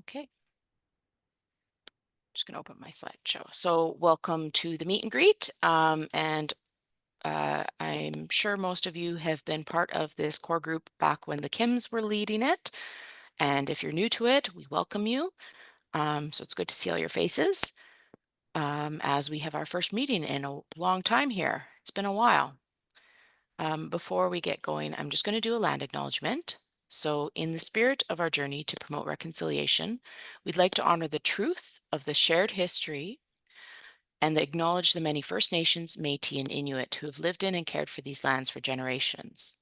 Okay. Just going to open my slideshow. So welcome to the meet and greet. I'm sure most of you have been part of this core group back when the Kims were leading it. And if you're new to it, we welcome you. So it's good to see all your faces as we have our first meeting in a long time here. It's been a while. Before we get going, I'm just going to do a land acknowledgement. So in the spirit of our journey to promote reconciliation, we'd like to honor the truth of the shared history and acknowledge the many First Nations, Métis, and Inuit who have lived in and cared for these lands for generations.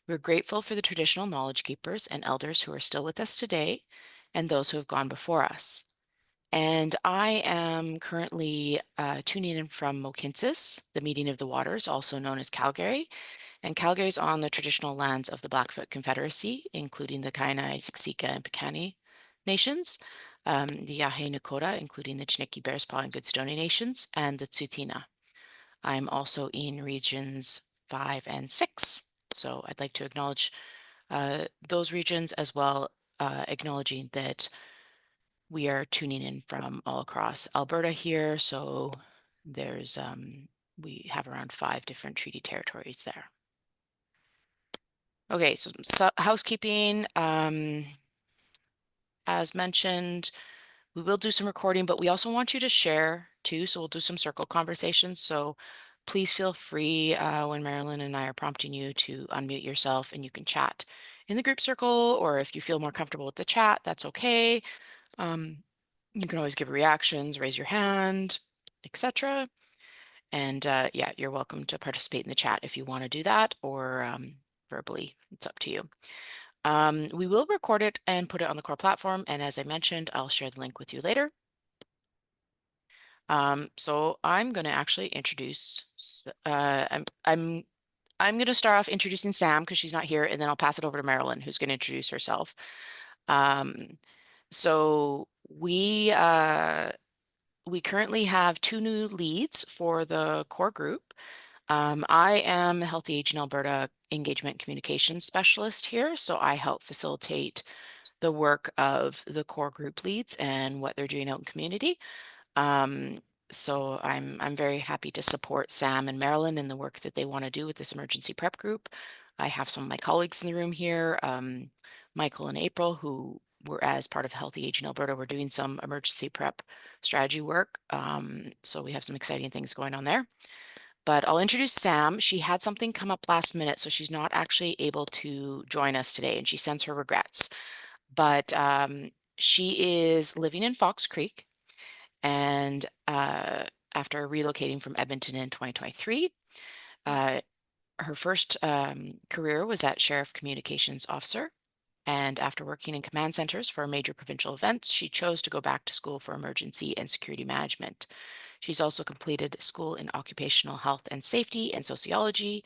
We're grateful for the traditional knowledge keepers and elders who are still with us today and those who have gone before us. And I am currently tuning in from Mohkinstsis, the Meeting of the Waters, also known as Calgary. And Calgary is on the traditional lands of the Blackfoot Confederacy, including the Kainai, Siksika, and Piikani nations, the Yahe Nakota, including the Chiniki, Bearspaw, and Goodstoney nations, and the Tsuut'ina. I'm also in regions 5 and 6. So I'd like to acknowledge those regions as well, acknowledging that we are tuning in from all across Alberta here. So there's we have around 5 different treaty territories there. Okay, so housekeeping. As mentioned, we will do some recording, but we also want you to share too. So we'll do some circle conversations. So please feel free when Marilyn and I are prompting you to unmute yourself and you can chat in the group circle, or if you feel more comfortable with the chat, that's okay. You can always give reactions, raise your hand, etc. And yeah, you're welcome to participate in the chat if you want to do that, or verbally. It's up to you. We will record it and put it on the core platform. And as I mentioned, I'll share the link with you later. So I'm going to actually introduce, I'm going to start off introducing Sam because she's not here, and then I'll pass it over to Marilyn, who's going to introduce herself. So we currently have 2 new leads for the core group. I am the Healthy Age in Alberta Engagement Communications Specialist here, so I help facilitate the work of the core group leads and what they're doing out in community. So I'm very happy to support Sam and Marilyn in the work that they want to do with this emergency prep group. I have some of my colleagues in the room here, Michael and April, who were as part of Healthy Age in Alberta. We're doing some emergency prep strategy work. So we have some exciting things going on there. But I'll introduce Sam. She had something come up last minute, so she's not actually able to join us today, and she sends her regrets. But she is living in Fox Creek, and after relocating from Edmonton in 2023, her first career was at Sheriff Communications Officer. And after working in command centers for major provincial events, she chose to go back to school for emergency and security management. She's also completed school in occupational health and safety and sociology,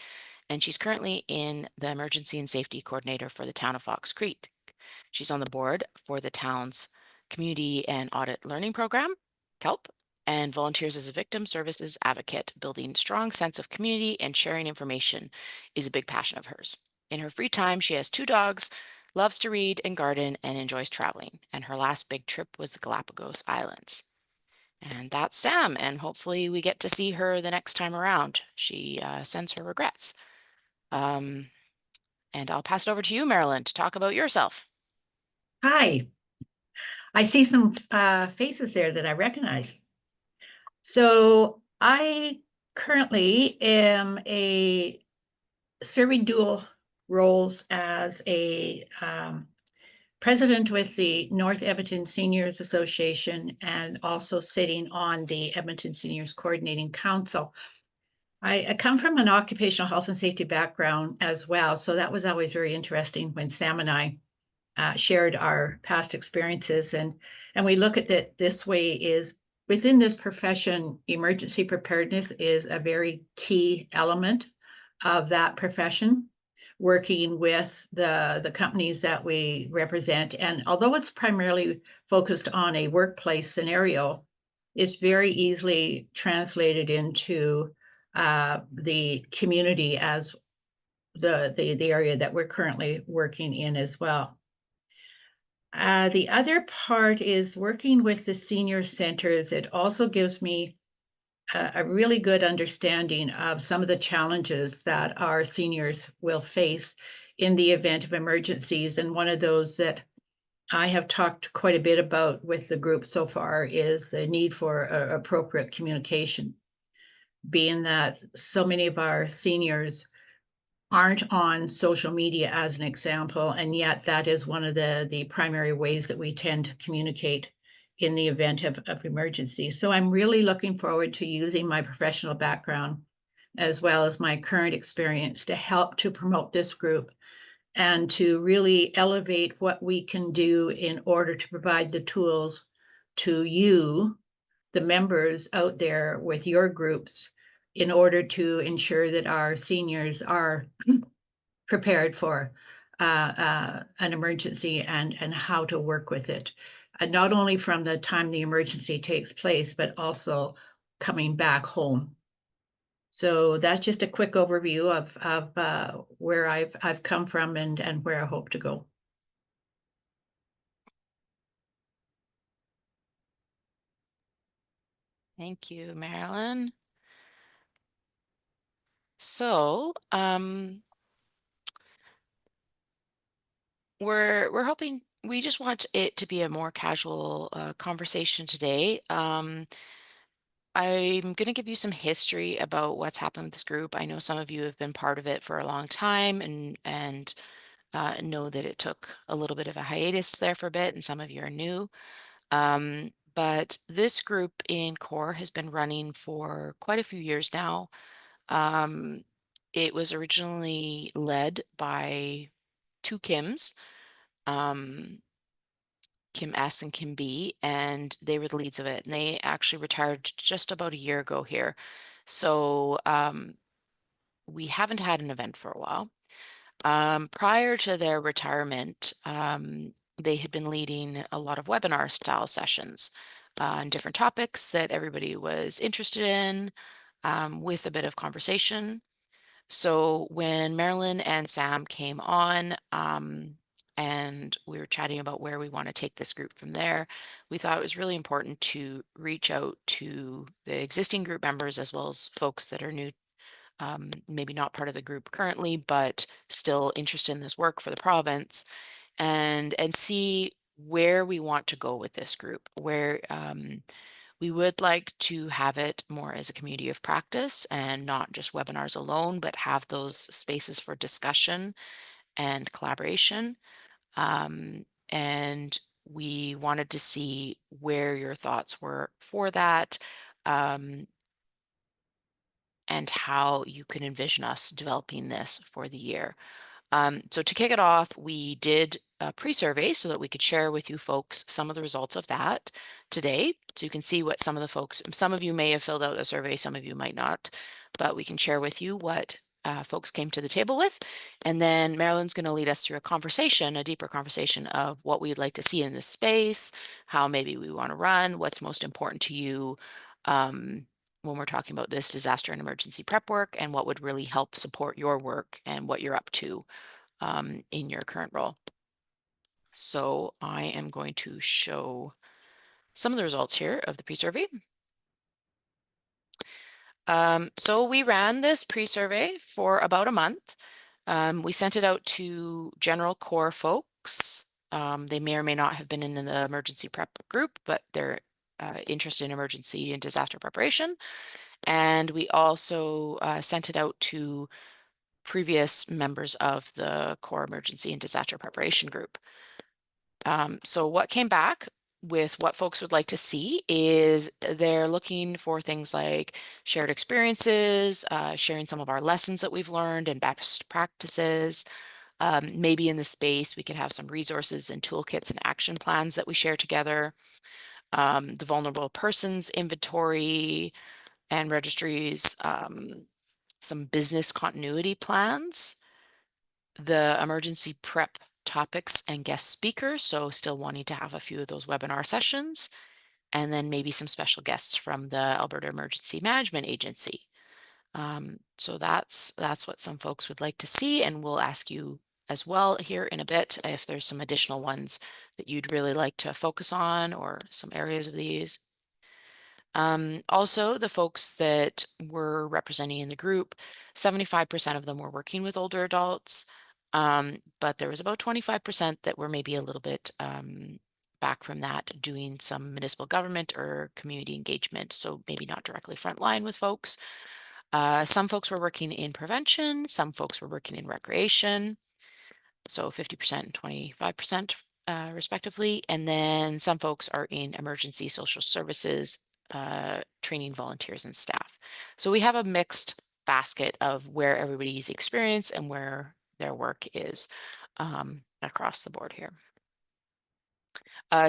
and she's currently in the emergency and safety coordinator for the town of Fox Creek. She's on the board for the town's community and audit learning program, KELP, and volunteers as a victim services advocate. Building a strong sense of community and sharing information is a big passion of hers. In her free time, she has 2 dogs, loves to read and garden, and enjoys traveling. And her last big trip was the Galapagos Islands. And that's Sam, and hopefully we get to see her the next time around. She sends her regrets. And I'll pass it over to you, Marilyn, to talk about yourself. Hi. I see some faces there that I recognize. So I currently am serving dual roles as a president with the North Edmonton Seniors Association and also sitting on the Edmonton Seniors Coordinating Council. I come from an occupational health and safety background as well, so that was always very interesting when Sam and I shared our past experiences, and we look at it this way: is within this profession, emergency preparedness is a very key element of that profession, working with the companies that we represent. And although it's primarily focused on a workplace scenario, it's very easily translated into the community as the area that we're currently working in as well. The other part is working with the senior centers. It also gives me a really good understanding of some of the challenges that our seniors will face in the event of emergencies. And one of those that I have talked quite a bit about with the group so far is the need for appropriate communication, being that so many of our seniors aren't on social media as an example, and yet that is one of the primary ways that we tend to communicate in the event of emergency. So I'm really looking forward to using my professional background as well as my current experience to help to promote this group and to really elevate what we can do in order to provide the tools to you, the members out there with your groups, in order to ensure that our seniors are prepared for an emergency and how to work with it, not only from the time the emergency takes place, but also coming back home. So that's just a quick overview of where I've come from and where I hope to go. Thank you, Marilyn. So, we're hoping we just want it to be a more casual conversation today. I'm going to give you some history about what's happened with this group. I know some of you have been part of it for a long time and know that it took a little bit of a hiatus there for a bit, and some of you are new. But this group in core has been running for quite a few years now. Um, it was originally led by two Kims, um, Kim S and Kim B, and they were the leads of it. And they actually retired just about a year ago here. So we haven't had an event for a while. Prior to their retirement, they had been leading a lot of webinar style sessions on different topics that everybody was interested in, with a bit of conversation. So when Marilyn and Sam came on, and we were chatting about where we want to take this group from there, we thought it was really important to reach out to the existing group members as well as folks that are new, maybe not part of the group currently, but still interested in this work for the province, and see where we want to go with this group, where we would like to have it more as a community of practice and not just webinars alone, but have those spaces for discussion and collaboration. And we wanted to see where your thoughts were for that, um, and how you can envision us developing this for the year. So to kick it off, we did a pre-survey so that we could share with you folks some of the results of that today. So you can see what some of the folks, some of you may have filled out the survey, some of you might not, but we can share with you what folks came to the table with. And then Marilyn's going to lead us through a conversation, a deeper conversation of what we'd like to see in this space, how maybe we want to run, what's most important to you, when we're talking about this disaster and emergency prep work, and what would really help support your work and what you're up to in your current role. So I am going to show some of the results here of the pre-survey. So we ran this pre-survey for about a month. We sent it out to general core folks. They may or may not have been in the emergency prep group, but they're interested in emergency and disaster preparation. And we also sent it out to previous members of the core emergency and disaster preparation group. So what came back with what folks would like to see is they're looking for things like shared experiences, sharing some of our lessons that we've learned and best practices. Maybe in the space we could have some resources and toolkits and action plans that we share together. The vulnerable persons inventory and registries, some business continuity plans, the emergency prep topics and guest speakers, so still wanting to have a few of those webinar sessions, and then maybe some special guests from the Alberta Emergency Management Agency. So that's what some folks would like to see, and we'll ask you as well here in a bit if there's some additional ones that you'd really like to focus on or some areas of these. Also, the folks that were representing in the group, 75% of them were working with older adults, but there was about 25% that were maybe a little bit back from that, doing some municipal government or community engagement, so maybe not directly frontline with folks. Some folks were working in prevention, some folks were working in recreation, so 50% and 25% respectively. And then some folks are in emergency social services, training volunteers and staff. So we have a mixed basket of where everybody's experience and where their work is across the board here.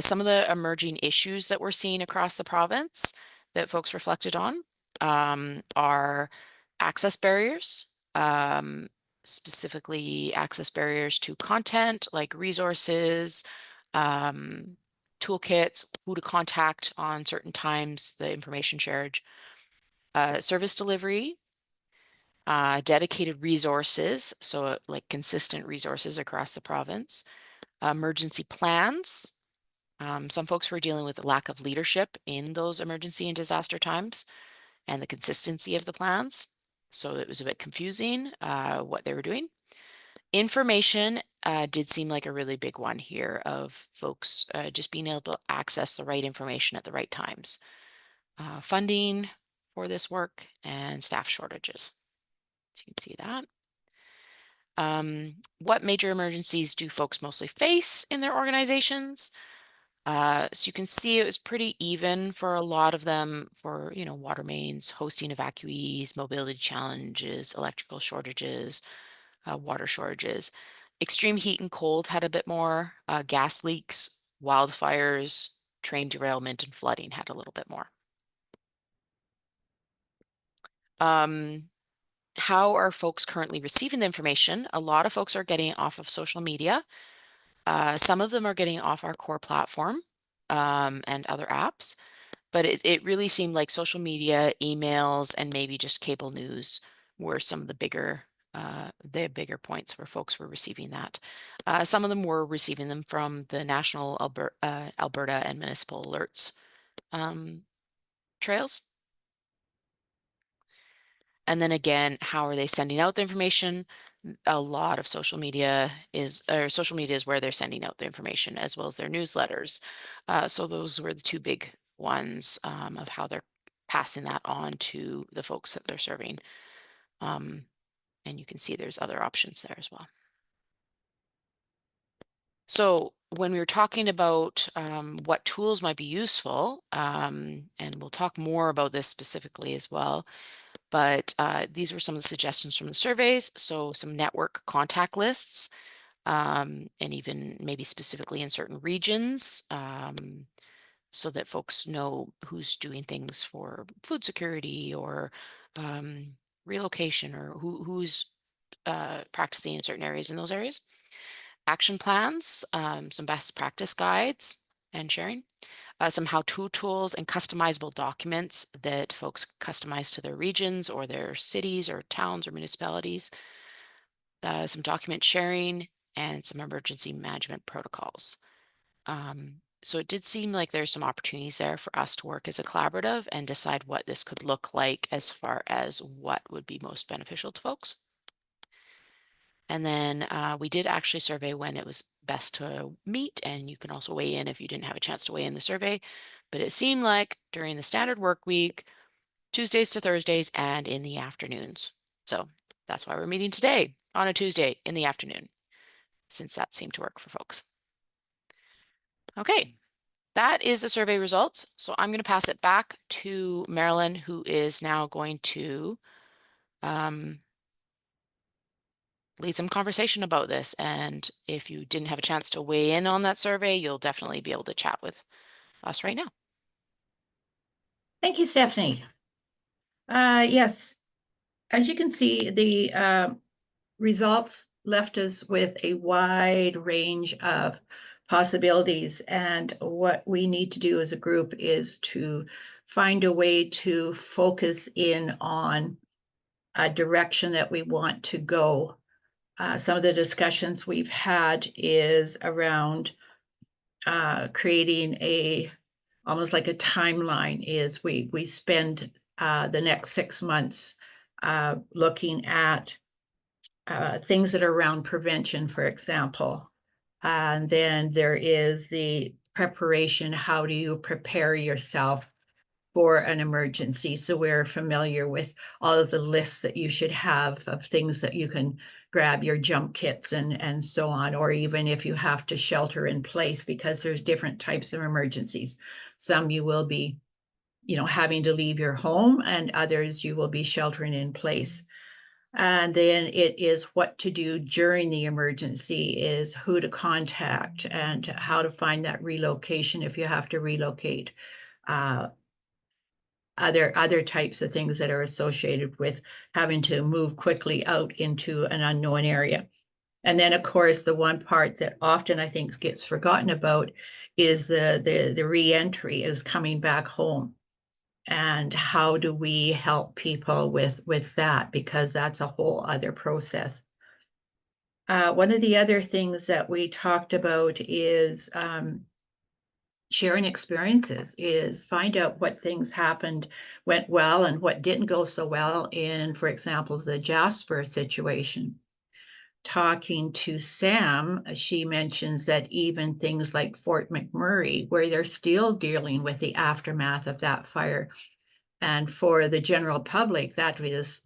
Some of the emerging issues that we're seeing across the province that folks reflected on are access barriers, specifically access barriers to content like resources, um, toolkits, who to contact on certain times, the information shared, service delivery, dedicated resources, so like consistent resources across the province, emergency plans. Some folks were dealing with a lack of leadership in those emergency and disaster times and the consistency of the plans. So it was a bit confusing what they were doing. Information did seem like a really big one here of folks just being able to access the right information at the right times. Funding for this work and staff shortages. So you can see that. What major emergencies do folks mostly face in their organizations? So you can see it was pretty even for a lot of them for, water mains, hosting evacuees, mobility challenges, electrical shortages, water shortages. Extreme heat and cold had a bit more. Gas leaks, wildfires, train derailment, and flooding had a little bit more. How are folks currently receiving the information? A lot of folks are getting it off of social media. Some of them are getting off our core platform and other apps. But it really seemed like social media, emails, and maybe just cable news were some of the bigger points where folks were receiving that. Some of them were receiving them from the national Alberta and municipal alerts trails. And then again, how are they sending out the information? A lot of social media is where they're sending out the information as well as their newsletters. So those were the two big ones of how they're passing that on to the folks that they're serving. And you can see there's other options there as well. So when we were talking about what tools might be useful, and we'll talk more about this specifically as well, but these were some of the suggestions from the surveys. So some network contact lists, and even maybe specifically in certain regions, so that folks know who's doing things for food security or relocation or who's practicing in certain areas in those areas. Action plans, some best practice guides and sharing. Some how-to tools and customizable documents that folks customize to their regions or their cities or towns or municipalities. Some document sharing and some emergency management protocols. So it did seem like there's some opportunities there for us to work as a collaborative and decide what this could look like as far as what would be most beneficial to folks. And then we did actually survey when it was best to meet, and you can also weigh in if you didn't have a chance to weigh in the survey. But it seemed like during the standard work week, Tuesdays to Thursdays, and in the afternoons. So that's why we're meeting today on a Tuesday in the afternoon, since that seemed to work for folks. Okay, that is the survey results. So I'm going to pass it back to Marilyn, who is now going to lead some conversation about this. And if you didn't have a chance to weigh in on that survey, you'll definitely be able to chat with us right now. Thank you, Stephanie. Yes, as you can see, the results left us with a wide range of possibilities. And what we need to do as a group is to find a way to focus in on a direction that we want to go some of the discussions we've had is around creating almost like a timeline. Is we spend the next 6 months looking at things that are around prevention, for example. And then there is the preparation. How do you prepare yourself for an emergency? So we're familiar with all of the lists that you should have of things that you can grab, your jump kits and so on, or even if you have to shelter in place, because there's different types of emergencies. Some you will be, having to leave your home, and others you will be sheltering in place. And then it is what to do during the emergency, is who to contact and how to find that relocation if you have to relocate. Uh, other types of things that are associated with having to move quickly out into an unknown area. And then, of course, the one part that often I think gets forgotten about is the reentry, is coming back home. And how do we help people with that? Because that's a whole other process. One of the other things that we talked about is sharing experiences, is find out what things went well and what didn't go so well in, for example, the Jasper situation. Talking to Sam, she mentions that even things like Fort McMurray, where they're still dealing with the aftermath of that fire. And for the general public, that is,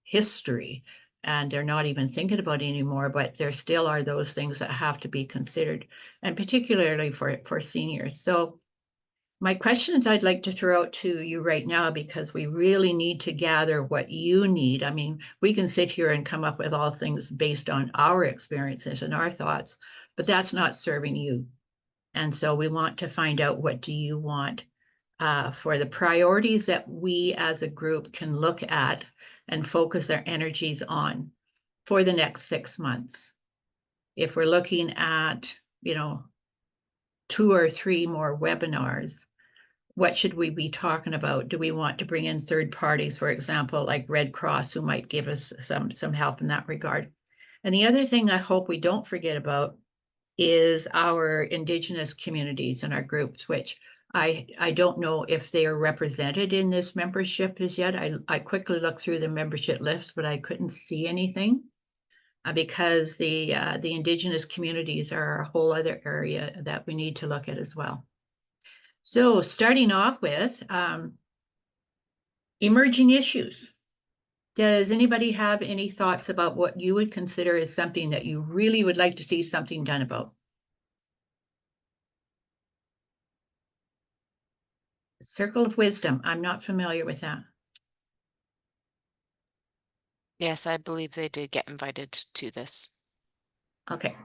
history. And they're not even thinking about it anymore, but there still are those things that have to be considered, and particularly for seniors. So my questions I'd like to throw out to you right now, because we really need to gather what you need. I mean, we can sit here and come up with all things based on our experiences and our thoughts, but that's not serving you. And so we want to find out, what do you want for the priorities that we as a group can look at and focus our energies on for the next 6 months. If we're looking at, 2 or 3 more webinars, what should we be talking about? Do we want to bring in third parties, for example, like Red Cross, who might give us some help in that regard? And the other thing I hope we don't forget about is our Indigenous communities and our groups, which I don't know if they are represented in this membership as yet. I quickly looked through the membership list, but I couldn't see anything because the Indigenous communities are a whole other area that we need to look at as well. So starting off with emerging issues. Does anybody have any thoughts about what you would consider as something that you really would like to see something done about? Circle of Wisdom. I'm not familiar with that. Yes, I believe they did get invited to this. Okay.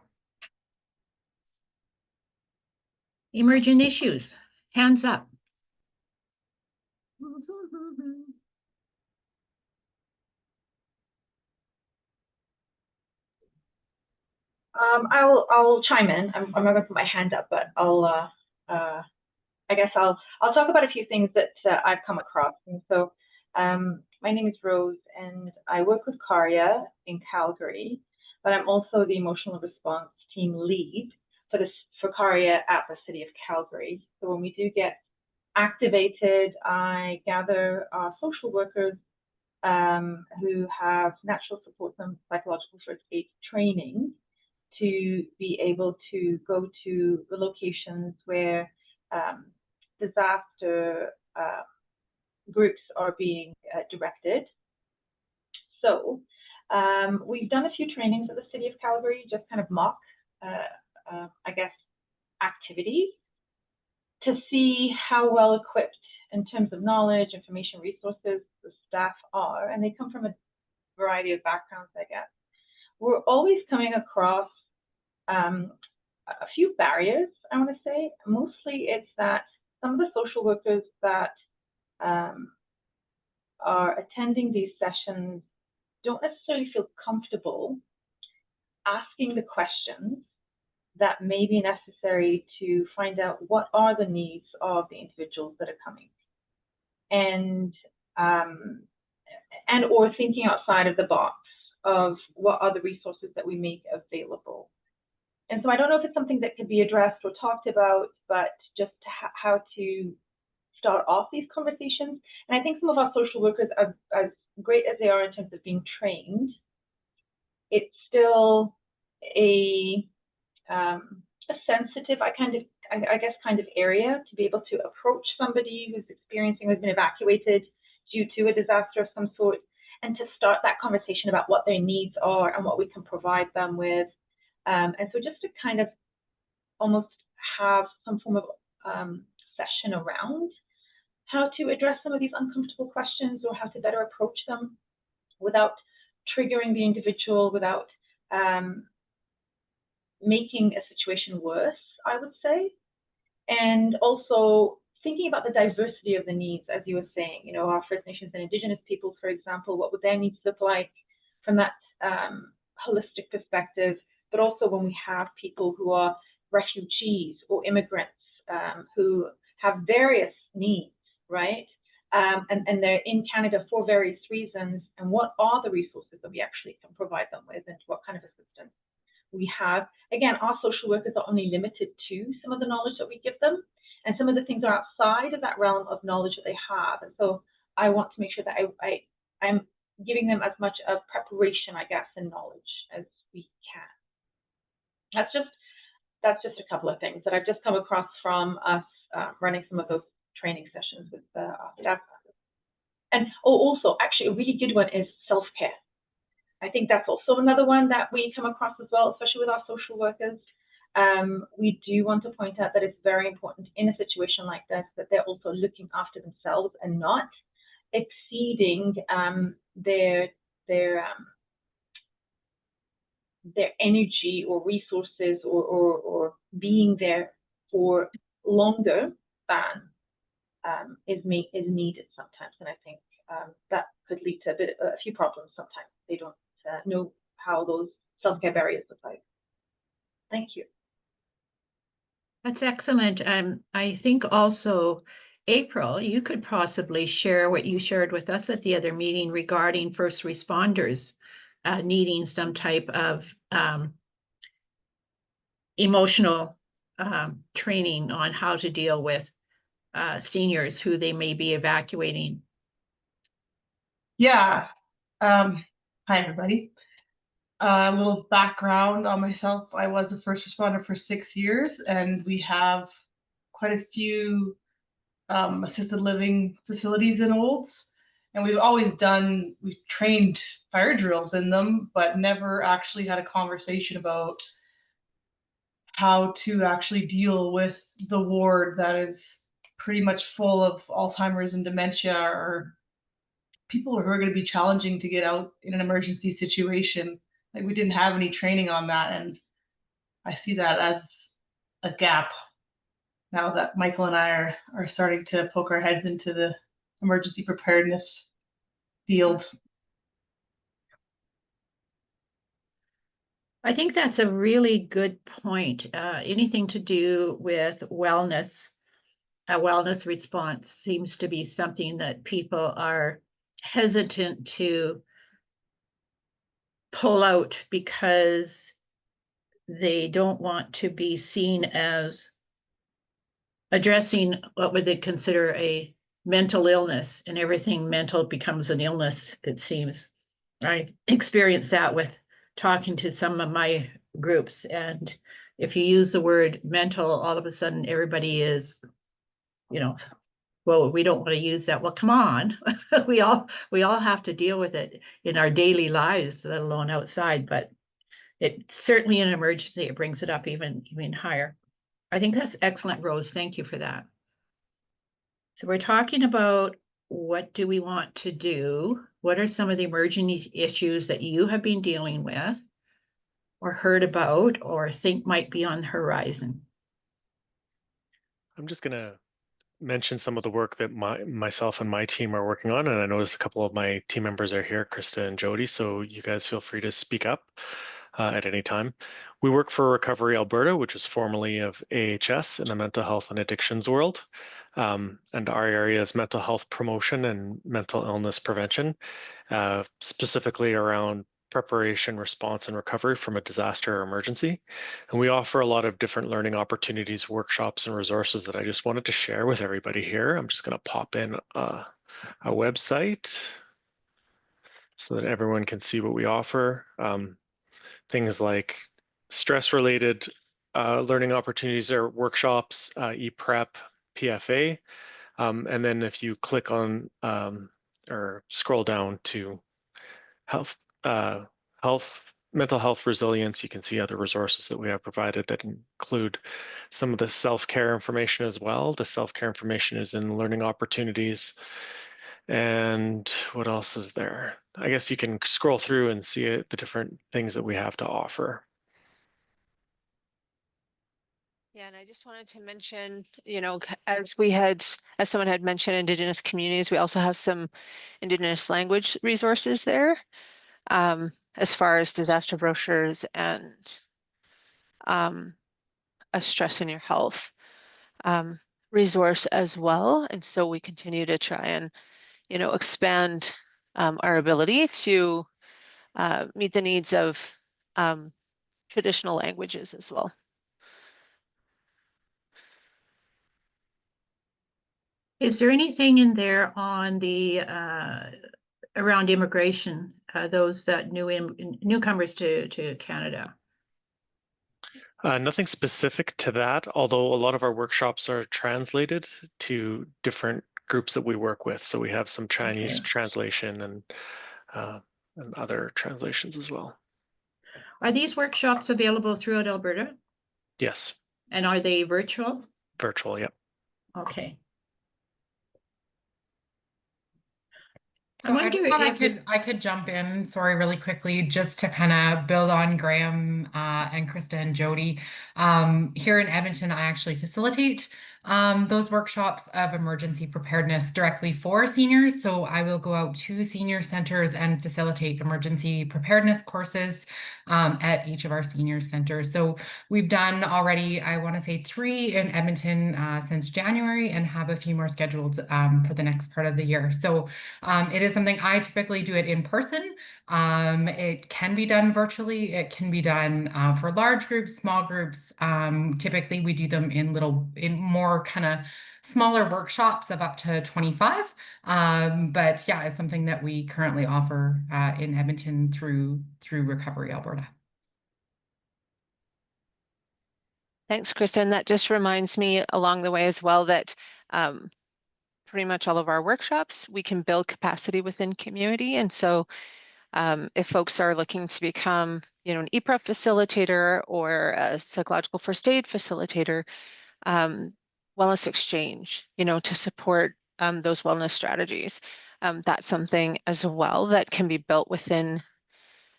Emerging issues. Hands up. I'll chime in. I'm not going to put my hand up, but I guess I'll talk about a few things that I've come across. And so, my name is Rose, and I work with CARIA in Calgary, but I'm also the emotional response team lead for CARIA at the City of Calgary. So when we do get activated, I gather our social workers who have natural support and psychological first aid training to be able to go to the locations where disaster groups are being directed. So we've done a few trainings at the City of Calgary, just kind of mock, I guess, activities to see how well equipped in terms of knowledge, information, resources the staff are, and they come from a variety of backgrounds, I guess. We're always coming across a few barriers, I want to say. Mostly it's that some of the social workers that are attending these sessions don't necessarily feel comfortable asking the questions that may be necessary to find out what are the needs of the individuals that are coming, and or thinking outside of the box of what are the resources that we make available. And so I don't know if it's something that could be addressed or talked about, but just how to start off these conversations. And I think some of our social workers, as great as they are in terms of being trained, it's still a sensitive, I guess, kind of area to be able to approach somebody who's who's been evacuated due to a disaster of some sort, and to start that conversation about what their needs are and what we can provide them with. And so just to kind of almost have some form of session around how to address some of these uncomfortable questions, or how to better approach them without triggering the individual, without making a situation worse, I would say. And also thinking about the diversity of the needs, as you were saying, you know, our First Nations and Indigenous peoples, for example, what would their needs look like from that holistic perspective, but also when we have people who are refugees or immigrants who have various needs, right? And they're in Canada for various reasons, and what are the resources that we actually can provide them with, and what kind of assistance we have. Again, our social workers are only limited to some of the knowledge that we give them, and some of the things are outside of that realm of knowledge that they have. And so I want to make sure that I'm giving them as much of preparation, I guess, and knowledge as we can. That's just a couple of things that I've just come across from us running some of those training sessions with our staff. And also, actually, a really good one is self-care. I think that's also another one that we come across as well, especially with our social workers. We do want to point out that it's very important in a situation like this that they're also looking after themselves and not exceeding their energy or resources, or being there for longer than is needed sometimes. And I think that could lead to a few problems sometimes. They don't know how those self-care barriers look like. Thank you. That's excellent. I think also, April, you could possibly share what you shared with us at the other meeting regarding first responders needing some type of emotional training on how to deal with seniors who they may be evacuating. Yeah. Hi, everybody. A little background on myself. I was a first responder for 6 years, and we have quite a few assisted living facilities in Olds. And we've trained fire drills in them, but never actually had a conversation about how to actually deal with the ward that is pretty much full of Alzheimer's and dementia, or people who are going to be challenging to get out in an emergency situation. Like, we didn't have any training on that, and I see that as a gap now that Michael and I are starting to poke our heads into the emergency preparedness field. I think that's a really good point. Anything to do with wellness, a wellness response seems to be something that people are hesitant to pull out because they don't want to be seen as addressing what would they consider a mental illness, and everything mental becomes an illness, it seems. I experienced that with talking to some of my groups, and if you use the word mental, all of a sudden everybody is, well, we don't want to use that. Well, come on. we all have to deal with it in our daily lives, let alone outside. But it certainly in an emergency, it brings it up even higher. I think that's excellent, Rose. Thank you for that. So we're talking about, what do we want to do? What are some of the emerging issues that you have been dealing with, or heard about, or think might be on the horizon? I'm just going to mention some of the work that myself and my team are working on, and I noticed a couple of my team members are here, Krista and Jody, so you guys feel free to speak up at any time. We work for Recovery Alberta, which is formerly of AHS in the mental health and addictions world, and our area is mental health promotion and mental illness prevention, specifically around preparation, response, and recovery from a disaster or emergency. And we offer a lot of different learning opportunities, workshops, and resources that I just wanted to share with everybody here. I'm just going to pop in a website so that everyone can see what we offer. Things like stress-related learning opportunities or workshops, e-prep, PFA. And then if you click on or scroll down to health, mental health resilience, you can see other resources that we have provided that include some of the self-care information as well. The self-care information is in learning opportunities. And what else is there? I guess you can scroll through and see the different things that we have to offer. Yeah, and I just wanted to mention, as someone had mentioned, Indigenous communities, we also have some Indigenous language resources there, as far as disaster brochures and a stress in your health resource as well. And so we continue to try and, expand our ability to meet the needs of traditional languages as well. Is there anything in there on the around immigration, those that newcomers to Canada? Nothing specific to that, although a lot of our workshops are translated to different groups that we work with. So we have some Chinese Okay. translation and other translations as well. Are these workshops available throughout Alberta? Yes, And are they virtual? virtual, yep. Okay. So I just thought if I could jump in, sorry, really quickly, just to kind of build on Graham and Krista and Jody. Here in Edmonton, I actually facilitate those workshops of emergency preparedness directly for seniors. So I will go out to senior centers and facilitate emergency preparedness courses at each of our senior centers. So we've done already, I want to say 3 in Edmonton since January, and have a few more scheduled for the next part of the year. So it is something I typically do it in person. It can be done virtually. It can be done for large groups, small groups. Typically, we do them in more kind of smaller workshops of up to 25. But yeah, it's something that we currently offer in Edmonton through Recovery Alberta. Thanks, Kristen. That just reminds me along the way as well that pretty much all of our workshops, we can build capacity within community. And so if folks are looking to become, an e-prep facilitator or a psychological first aid facilitator, wellness exchange, to support those wellness strategies. That's something as well that can be built within,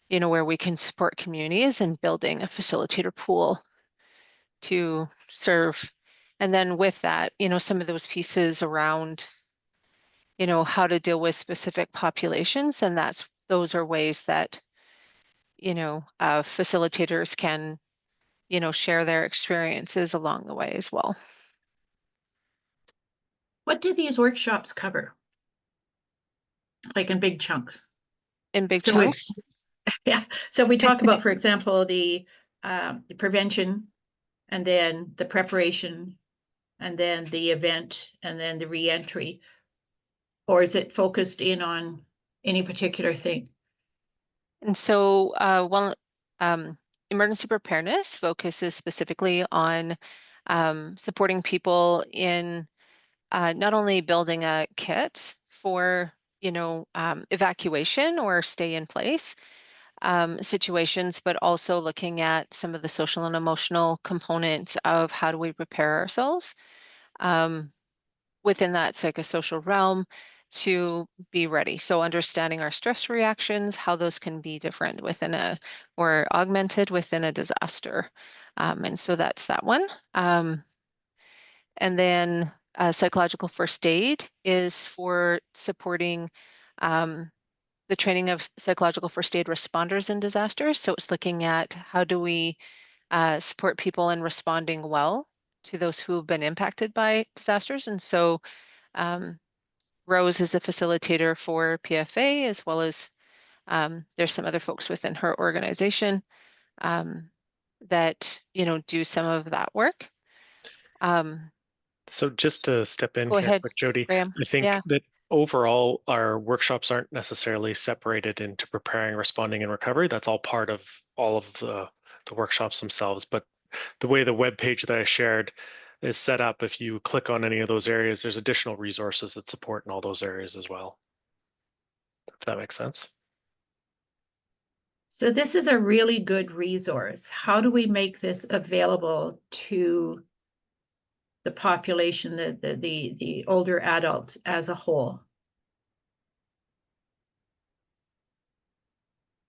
where we can support communities and building a facilitator pool to serve. And then with that, some of those pieces around, how to deal with specific populations, and those are ways that, facilitators can, share their experiences along the way as well. what do these workshops cover? Like in big chunks? In big So chunks? Yeah. So we talk about, for example, the prevention, and then the preparation, and then the event, and then the reentry. Or is it focused in on any particular thing? And so, emergency preparedness focuses specifically on supporting people in not only building a kit for, evacuation or stay in place situations, but also looking at some of the social and emotional components of how do we prepare ourselves within that psychosocial realm to be ready. So understanding our stress reactions, how those can be different or augmented within a disaster. And so that's that one. And then psychological first aid is for supporting the training of psychological first aid responders in disasters. So it's looking at how do we support people in responding well to those who have been impacted by disasters. And so Rose is a facilitator for PFA, as well as There's some other folks within her organization that, do some of that work. So just to step in Go here ahead, quick, Jody, Graham. I think Yeah. that overall our workshops aren't necessarily separated into preparing, responding, and recovery. That's all part of all of the workshops themselves. But the way the web page that I shared is set up, if you click on any of those areas, there's additional resources that support in all those areas as well. If that makes sense. So this is a really good resource. How do we make this available to the population, the older adults as a whole?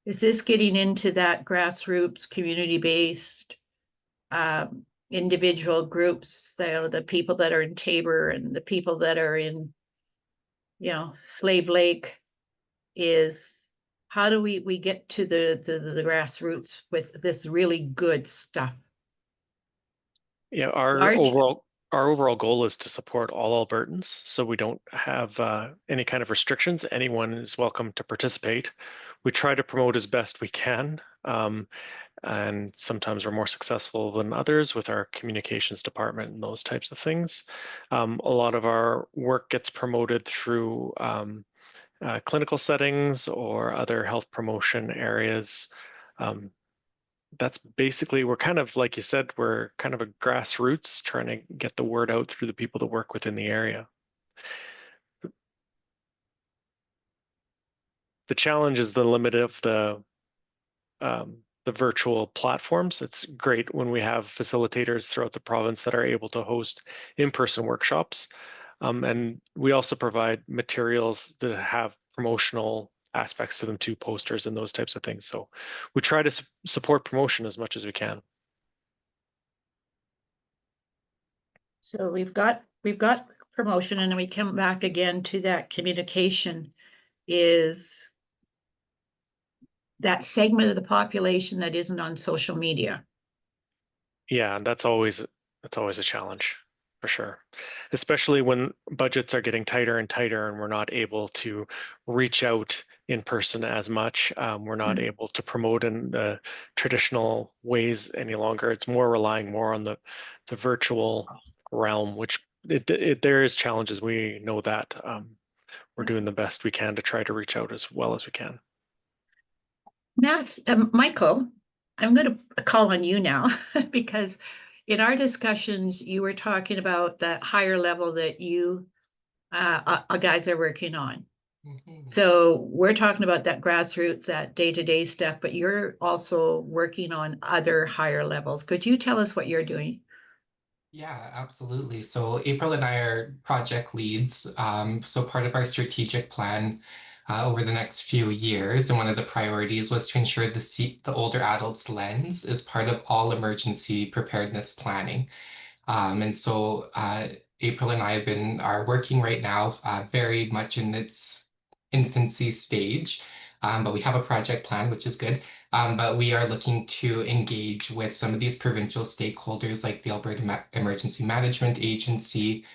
Is this getting into that grassroots, community-based, individual groups, the people that are in Tabor and the people that are in, Slave Lake? Is how do we get to the grassroots with this really good stuff? Yeah, Large. our overall goal is to support all Albertans, so we don't have any kind of restrictions. Anyone is welcome to participate. We try to promote as best we can, and sometimes we're more successful than others with our communications department and those types of things. A lot of our work gets promoted through clinical settings or other health promotion areas. That's basically, we're kind of, like you said, we're kind of a grassroots trying to get the word out through the people that work within the area. The challenge is the limit of the virtual platforms. It's great when we have facilitators throughout the province that are able to host in-person workshops. And we also provide materials that have promotional aspects to them too, posters and those types of things. So we try to support promotion as much as we can. So we've got promotion, and then we come back again to that communication. Is that segment of the population that isn't on social media? Yeah, that's always a challenge for sure, especially when budgets are getting tighter and tighter and we're not able to reach out in person as much. We're not able to promote in the traditional ways any longer. It's more relying more on the virtual realm, which there is challenges. We know that. We're doing the best we can to try to reach out as well as we can. Michael, I'm going to call on you now because in our discussions, you were talking about that higher level that you guys are working on. So we're talking about that grassroots, that day-to-day stuff, but you're also working on other higher levels. Could you tell us what you're doing? Yeah, absolutely. So April and I are project leads. So part of our strategic plan over the next few years, and one of the priorities was to ensure the older adults lens is part of all emergency preparedness planning. And so April and I are working right now, very much in its infancy stage. But we have a project plan, which is good. But we are looking to engage with some of these provincial stakeholders like the Alberta Emergency Management Agency,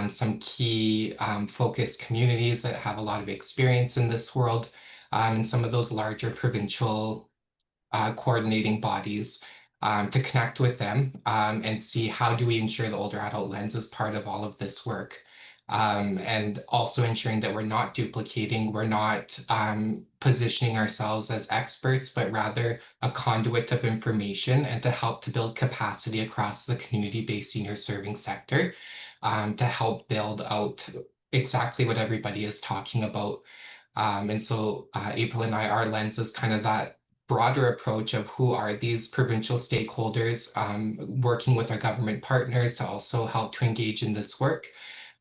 some key focus communities that have a lot of experience in this world, and some of those larger provincial coordinating bodies to connect with them and see how do we ensure the older adult lens is part of all of this work. And also ensuring that we're not duplicating, we're not positioning ourselves as experts, but rather a conduit of information and to help to build capacity across the community-based senior serving sector to help build out exactly what everybody is talking about. And so April and I, our lens is kind of that broader approach of who are these provincial stakeholders, working with our government partners to also help to engage in this work.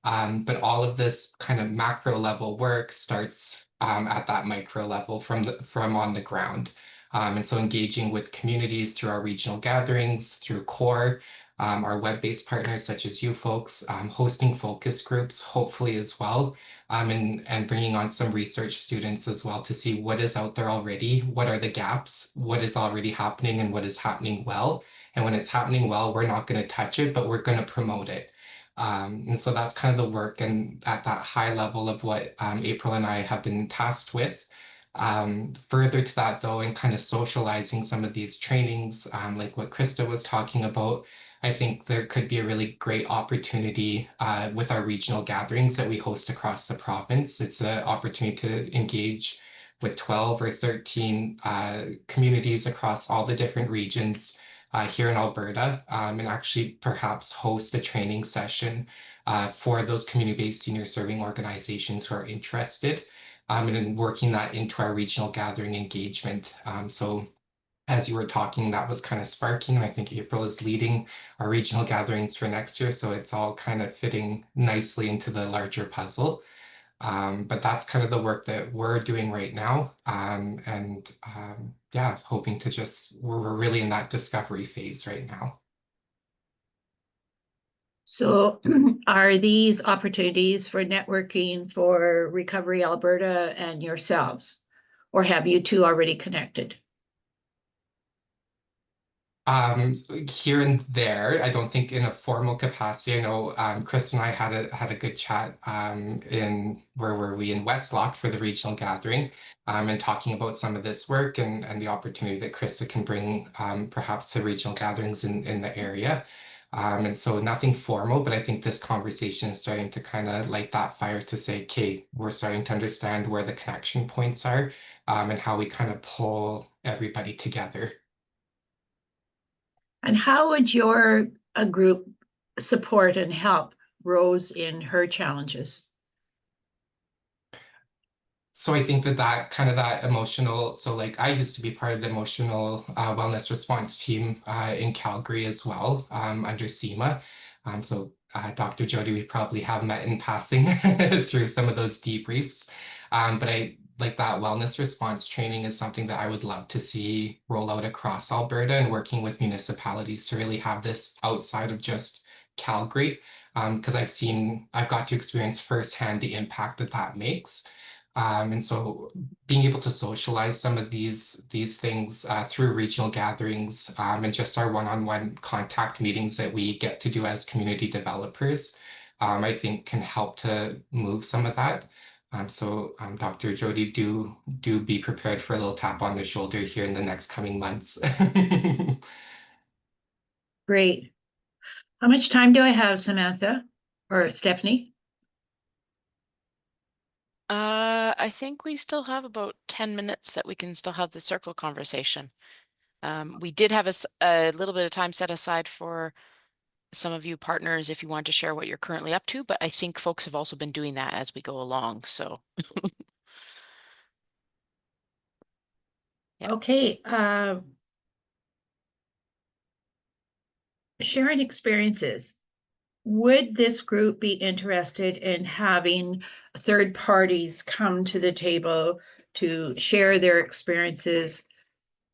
But all of this kind of macro level work starts at that micro level from on the ground. And so engaging with communities through our regional gatherings, through CORE, our web-based partners such as you folks, hosting focus groups, hopefully as well, and bringing on some research students as well to see what is out there already, what are the gaps, what is already happening and what is happening well. And when it's happening well, we're not going to touch it, but we're going to promote it. And so that's kind of the work and at that high level of what April and I have been tasked with. Further to that, though, and kind of socializing some of these trainings, like what Krista was talking about, I think there could be a really great opportunity with our regional gatherings that we host across the province. It's an opportunity to engage with 12 or 13 communities across all the different regions here in Alberta, and actually perhaps host a training session for those community-based senior serving organizations who are interested, and in working that into our regional gathering engagement. So as you were talking, that was kind of sparking. And I think April is leading our regional gatherings for next year. So it's all kind of fitting nicely into the larger puzzle. But that's kind of the work that we're doing right now. Yeah, hoping to we're really in that discovery phase right now. So are these opportunities for networking for Recovery Alberta and yourselves? Or have you two already connected? Here and there, I don't think in a formal capacity. I know Chris and I had a good chat in where were we in Westlock for the regional gathering, and talking about some of this work and the opportunity that Krista can bring perhaps to regional gatherings in the area. And so nothing formal, but I think this conversation is starting to kind of light that fire to say, okay, we're starting to understand where the connection points are, and how we kind of pull everybody together. And how would your group support and help Rose in her challenges? So I think that kind of that emotional, so like I used to be part of the emotional wellness response team in Calgary as well, under SEMA. So Dr. Jody, we probably have met in passing through some of those debriefs. But I like that wellness response training is something that I would love to see roll out across Alberta, and working with municipalities to really have this outside of just Calgary. Because I've got to experience firsthand the impact that makes. And so being able to socialize some of these things through regional gatherings, and just our one-on-one contact meetings that we get to do as community developers, I think can help to move some of that. So Dr. Jody, do be prepared for a little tap on the shoulder here in the next coming months. Great. How much time do I have, Samantha or Stephanie? I think we still have about 10 minutes that we can still have the circle conversation. We did have a little bit of time set aside for some of you partners if you want to share what you're currently up to, but I think folks have also been doing that as we go along. So yeah. Okay. Sharing experiences. Would this group be interested in having third parties come to the table to share their experiences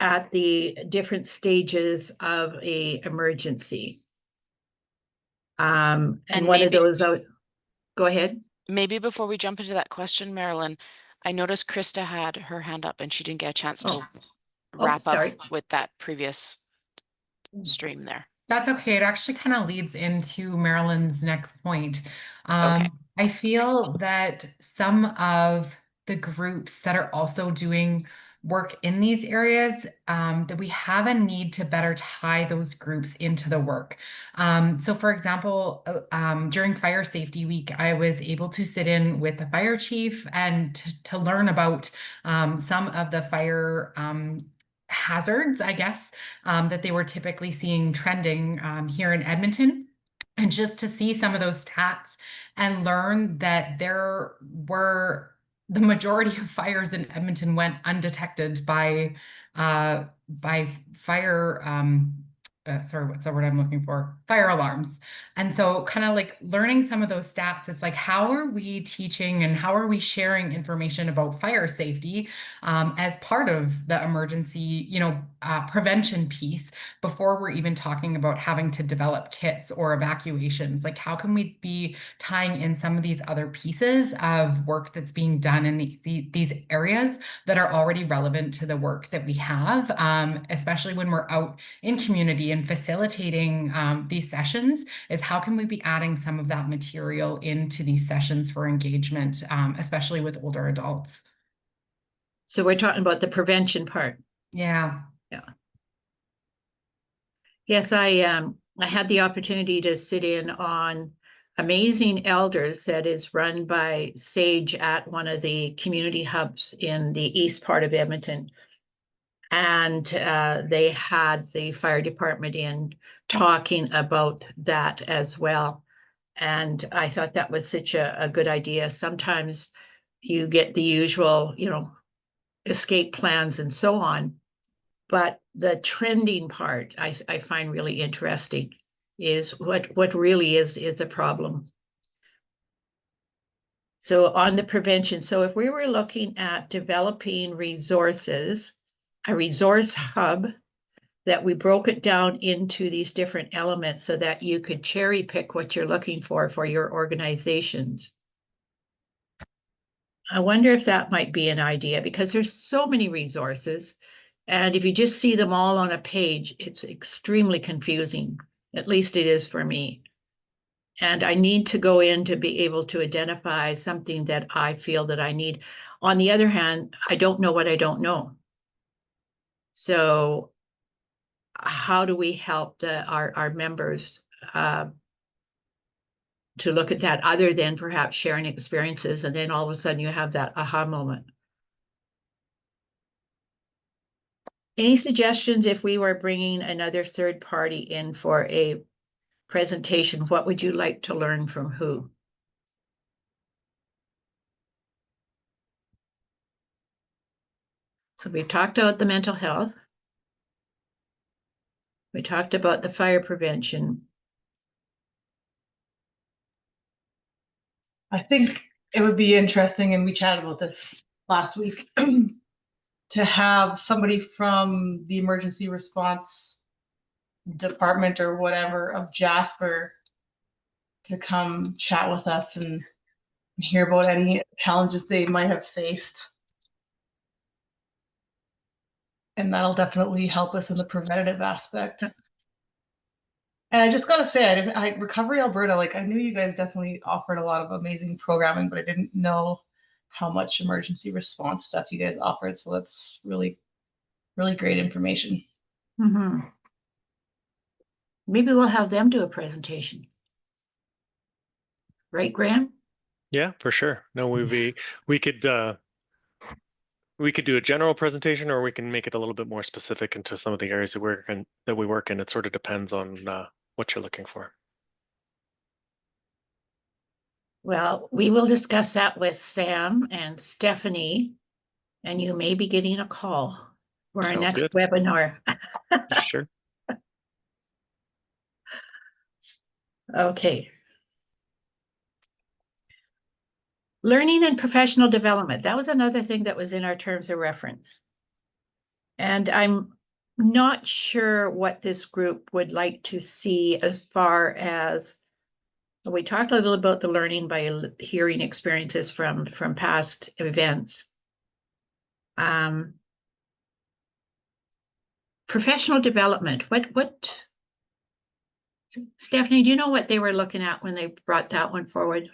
at the different stages of a emergency? And one of those, go ahead. Maybe before we jump into that question, Marilyn, I noticed Krista had her hand up and she didn't get a chance to wrap up with that previous stream there. That's okay. It actually kind of leads into Marilyn's next point. Okay. I feel that some of the groups that are also doing work in these areas, that we have a need to better tie those groups into the work. So for example, during Fire Safety Week, I was able to sit in with the fire chief and to learn about some of the fire hazards, I guess, that they were typically seeing trending here in Edmonton. And just to see some of those stats and learn that there were the majority of fires in Edmonton went undetected by fire sorry, what's the word I'm looking for? Fire alarms. And so kind of like learning some of those stats, it's like, how are we teaching and how are we sharing information about fire safety as part of the emergency, prevention piece before we're even talking about having to develop kits or evacuations? Like, how can we be tying in some of these other pieces of work that's being done in these areas that are already relevant to the work that we have, especially when we're out in community and facilitating these sessions, is how can we be adding some of that material into these sessions for engagement, especially with older adults? So we're talking about the prevention part. Yeah. Yes, I had the opportunity to sit in on Amazing Elders that is run by Sage at one of the community hubs in the east part of Edmonton. And they had the fire department in talking about that as well. And I thought that was such a good idea. Sometimes you get the usual, escape plans and so on. But the trending part I find really interesting is what really is a problem. So on the prevention, so if we were looking at developing resources, a resource hub that we broke it down into these different elements so that you could cherry pick what you're looking for your organizations. I wonder if that might be an idea because there's so many resources. And if you just see them all on a page, it's extremely confusing. At least it is for me. And I need to go in to be able to identify something that I feel that I need. On the other hand, I don't know what I don't know. So how do we help our members to look at that other than perhaps sharing experiences, and then all of a sudden you have that aha moment? Any suggestions if we were bringing another third party in for a presentation? What would you like to learn from who? So we talked about the mental health. We talked about the fire prevention. I think it would be interesting, and we chatted about this last week, to have somebody from the emergency response department or whatever of Jasper to come chat with us and hear about any challenges they might have faced. And that'll definitely help us in the preventative aspect. And I just gotta say, Recovery Alberta, like, I knew you guys definitely offered a lot of amazing programming, but I didn't know how much emergency response stuff you guys offered. So that's really, really great information. Mm-hmm. Maybe we'll have them do a presentation. Right, Graham? Yeah, for sure. No, we could do a general presentation, or we can make it a little bit more specific into some of the areas that we work in. It sort of depends on what you're looking for. Well, we will discuss that with Sam and Stephanie, and you may be getting a call for our Sounds next good. webinar. Sure. Okay. Learning and professional development. That was another thing that was in our terms of reference. And I'm not sure what this group would like to see as far as, we talked a little about the learning by hearing experiences from past events. Professional development. What, Stephanie, do you know what they were looking at when they brought that one forward?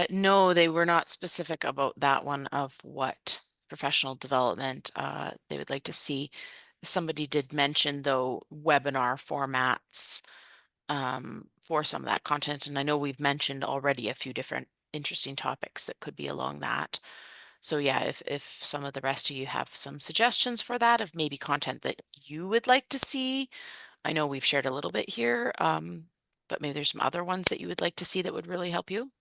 No, they were not specific about that one of what professional development they would like to see. Somebody did mention, though, webinar formats for some of that content. And I know we've mentioned already a few different interesting topics that could be along that. So yeah, if some of the rest of you have some suggestions for that, of maybe content that you would like to see, I know we've shared a little bit here, but maybe there's some other ones that you would like to see that would really help you.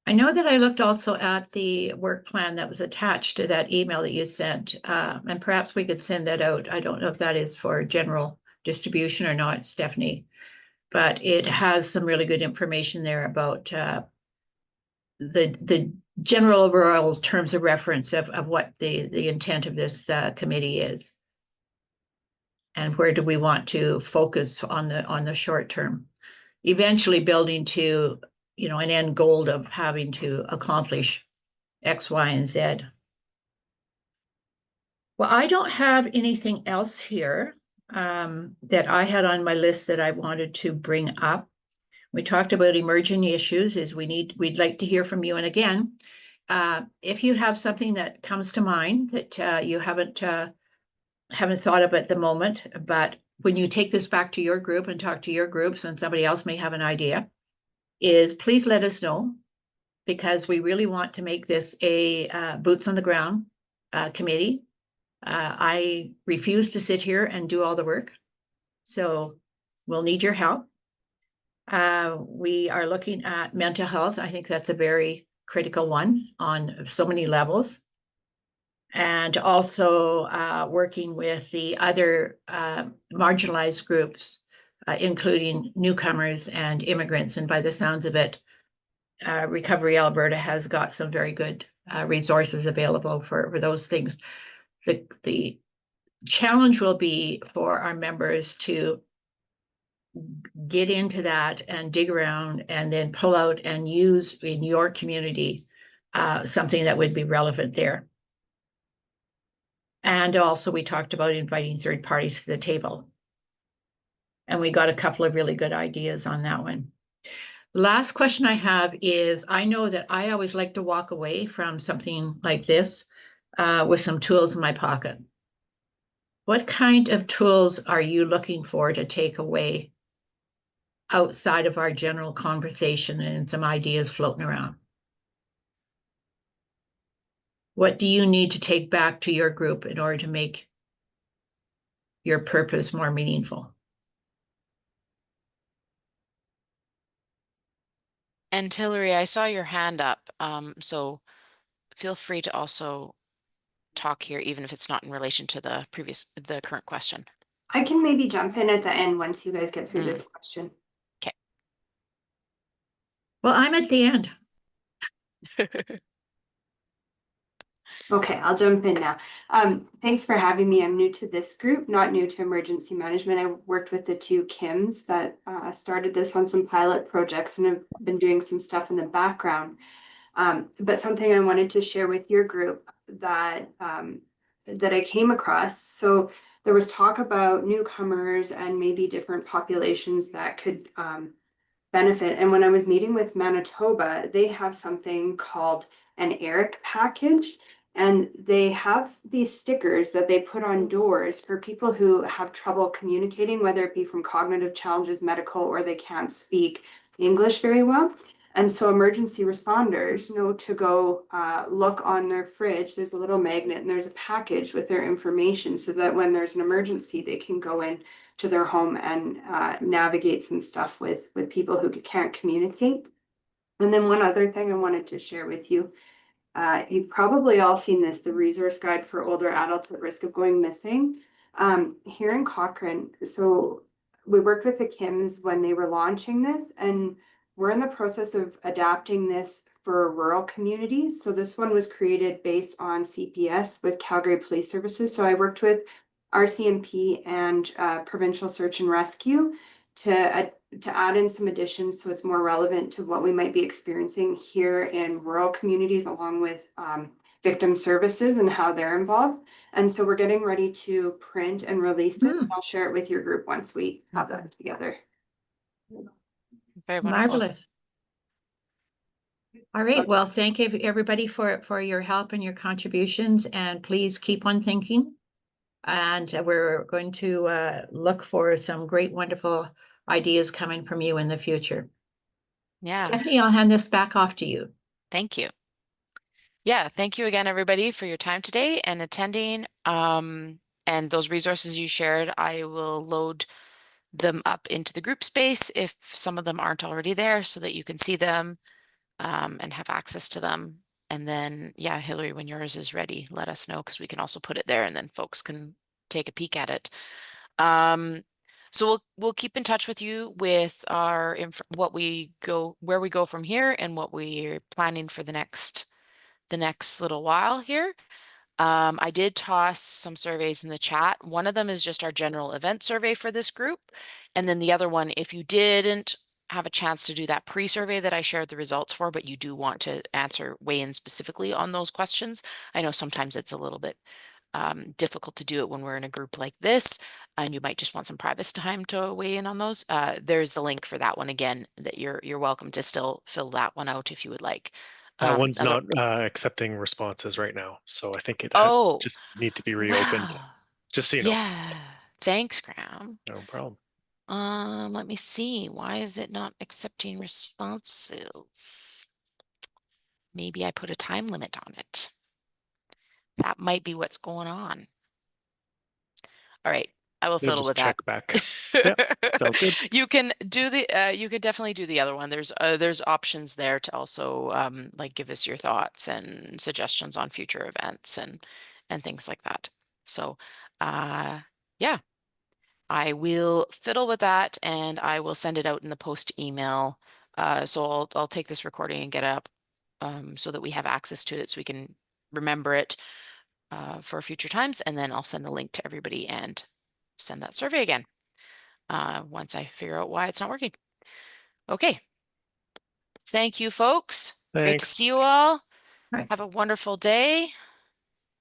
I know that I looked also at the work plan that was attached to that email that you sent, and perhaps we could send that out. I don't know if that is for general distribution or not, Stephanie, but it has some really good information there about the general overall terms of reference of what the intent of this committee is. And where do we want to focus on the short term, eventually building to, an end goal of having to accomplish X, Y, and Z. Well, I don't have anything else here that I had on my list that I wanted to bring up. We talked about emerging issues is we'd like to hear from you. And again, if you have something that comes to mind that you haven't thought of at the moment, but when you take this back to your group and talk to your groups and somebody else may have an idea, is please let us know, because we really want to make this a boots on the ground committee. I refuse to sit here and do all the work, so we'll need your help. We are looking at mental health. I think that's a very critical one on so many levels. And also working with the other marginalized groups, including newcomers and immigrants. And by the sounds of it, Recovery Alberta has got some very good resources available for those things. The challenge will be for our members to get into that and dig around and then pull out and use in your community something that would be relevant there. And also we talked about inviting third parties to the table. And we got a couple of really good ideas on that one. Last question I have is, I know that I always like to walk away from something like this with some tools in my pocket. What kind of tools are you looking for to take away outside of our general conversation and some ideas floating around? What do you need to take back to your group in order to make your purpose more meaningful? And Hillary, I saw your hand up, so feel free to also talk here, even if it's not in relation to the current question. I can maybe jump in at the end once you guys get through this question. Okay. Well, I'm at the end. Okay, I'll jump in now. Thanks for having me. I'm new to this group, not new to emergency management. I worked with the two Kims that started this on some pilot projects and have been doing some stuff in the background. But something I wanted to share with your group that I came across. So there was talk about newcomers and maybe different populations that could benefit. And when I was meeting with Manitoba, they have something called an ERIC package. And they have these stickers that they put on doors for people who have trouble communicating, whether it be from cognitive challenges, medical, or they can't speak English very well. And so emergency responders know to go look on their fridge. There's a little magnet and there's a package with their information so that when there's an emergency, they can go in to their home and navigate some stuff with people who can't communicate. And then one other thing I wanted to share with you. You've probably all seen this, the resource guide for older adults at risk of going missing. Here in Cochrane, so we worked with the Kims when they were launching this, and we're in the process of adapting this for rural communities. So this one was created based on CPS with Calgary Police Services. So I worked with RCMP and Provincial Search and Rescue to add in some additions so it's more relevant to what we might be experiencing here in rural communities, along with victim services and how they're involved. And so we're getting ready to print and release this. And I'll share it with your group once we have that together. Very wonderful. Marvelous. All right. Well, thank you everybody for your help and your contributions, and please keep on thinking. And we're going to look for some great, wonderful ideas coming from you in the future. Yeah. Stephanie, I'll hand this back off to you. Thank you. Yeah, thank you again, everybody, for your time today and attending. And those resources you shared, I will load them up into the group space if some of them aren't already there, so that you can see them and have access to them. And then, yeah, Hillary, when yours is ready, let us know, because we can also put it there and then folks can take a peek at it. So we'll keep in touch with you with our where we go from here and what we're planning for the next little while here. I did toss some surveys in the chat. One of them is just our general event survey for this group. And then the other one, if you didn't have a chance to do that pre-survey that I shared the results for, but you do want to weigh in specifically on those questions. I know sometimes it's a little bit difficult to do it when we're in a group like this. and you might just want some private time to weigh in on those, there's the link for that one again, that you're welcome to still fill that one out if you would like. That one's Other, not accepting responses right now, so I think it oh, just need to be reopened. wow. Just so you know. Yeah. Thanks, Graham. No problem. Let me see. Why is it not accepting responses? Maybe I put a time limit on it. That might be what's going on. All right, I will They'll fiddle just with that. check back. Yeah, sounds good. You can do the you could definitely do the other one. There's options there to also like give us your thoughts and suggestions on future events and things like that. So yeah, I will fiddle with that and I will send it out in the post email. So I'll take this recording and get it up so that we have access to it so we can remember it for future times, and then I'll send the link to everybody and send that survey again once I figure out why it's not working. Okay. Thank you, folks. Great to Thanks. see you all. Right. Have a wonderful day.